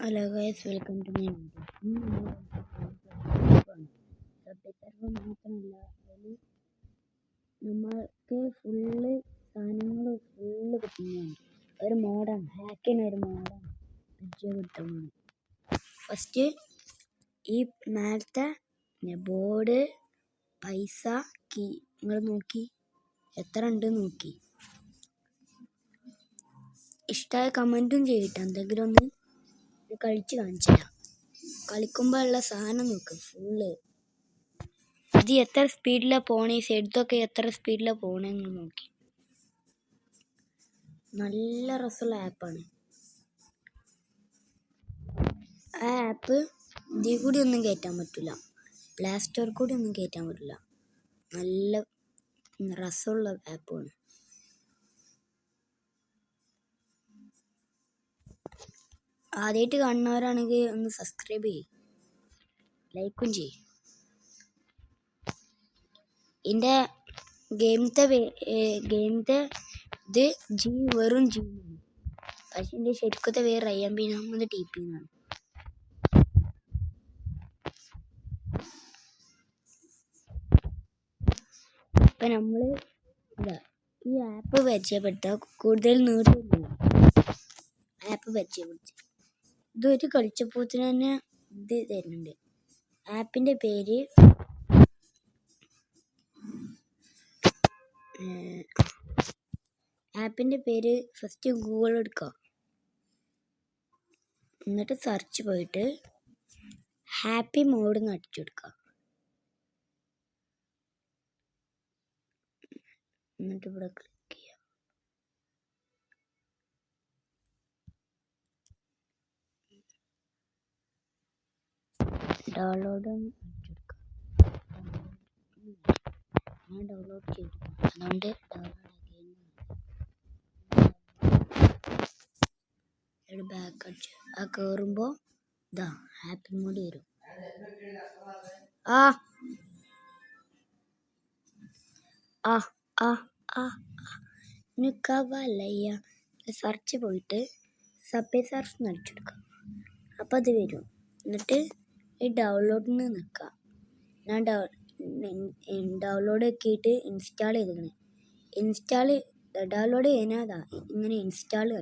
Hello guys, welcome to my video. Subscribe മാത്രമല്ല, അതിൽ നമ്മൾക്ക് സാധനങ്ങൾ കിട്ടുന്നുണ്ട്. ഒരു മോഡാണ്, ഹാക്കിന് ഒരു മോഡാണ് പരിചയപ്പെടുത്തുന്നത്. ഫസ്റ്റ് ഈ മേലത്തെ ബോർഡ്, പൈസ, കീ നിങ്ങൾ നോക്കി എത്ര ഉണ്ട് നോക്കി. ഇഷ്ടമായ കമൻറ്റും ചെയ്തിട്ട് എന്തെങ്കിലും ഒന്ന് കളിച്ച് കാണിച്ചുതരാം. കളിക്കുമ്പോൾ ഉള്ള സാധനം നോക്ക്, ഫുള്ള് ഇത് എത്ര സ്പീഡിലാണ് പോണേ, സൈഡത്തൊക്കെ എത്ര കൂടിലാണ് പോണേന്ന് നോക്കി. നല്ല രസമുള്ള ആപ്പാണ്. ആ ആപ്പ് ഇതിൽ കൂടി ഒന്നും കയറ്റാൻ പറ്റില്ല, പ്ലേ സ്റ്റോറിൽ കൂടി ഒന്നും കയറ്റാൻ പറ്റില്ല. നല്ല രസമുള്ള ആപ്പാണ്. ആദ്യമായിട്ട് കാണുന്നവരാണെങ്കിൽ ഒന്ന് സബ്സ്ക്രൈബ് ചെയ്യും, ലൈക്കും ചെയ്യും. ഇതിൻ്റെ ഗെയിമത്തെ ഇത് വെറും ജി ആണ്. പക്ഷെ ഇതിൻ്റെ ശരിക്കത്തെ പേര് റയ്യാൻ ബിൻ അഹമ്മദ് TP എന്നാണ്. ഇപ്പം നമ്മൾ ഈ ആപ്പ് പരിചയപ്പെടുത്താൻ കൂടുതൽ നീട്ടില്ല. ആപ്പ് പരിചയപ്പെടുത്തി ഇതൊരു കളിച്ചപ്പോത്തിന് തന്നെ ഇത് തരുന്നുണ്ട്. ആപ്പിൻ്റെ പേര് ഫസ്റ്റ് ഗൂഗിൾ എടുക്കുക, എന്നിട്ട് സെർച്ച് പോയിട്ട് ഹാപ്പി മോഡ് എന്ന് അടിച്ചു കൊടുക്കുക. എന്നിട്ട് ഇവിടെ ക്ലിക്ക് ചെയ്യുക. ഡൗൺലോഡ് അടിച്ചെടുക്കുക. ഞാൻ ഡൗൺലോഡ് ചെയ്തു, അതുകൊണ്ട് ബാക്ക് അടിച്ച് കയറുമ്പോൾ ഇതാ ഹാപ്പി മോഡ് വരും. സെർച്ച് പോയിട്ട് സബ്വേ സർഫ് എന്ന് അടിച്ചെടുക്കുക. അപ്പോൾ അത് വരും. എന്നിട്ട് ഈ ഡൗൺലോഡിന് നിൽക്കുക. ഞാൻ ഡൗൺലോഡ് ആക്കിയിട്ട് ഇൻസ്റ്റാൾ ചെയ്തിരുന്നു. ഡൗൺലോഡ് ചെയ്യുന്നതാ ഇങ്ങനെ ഇൻസ്റ്റാൾ ചെയ്യണം.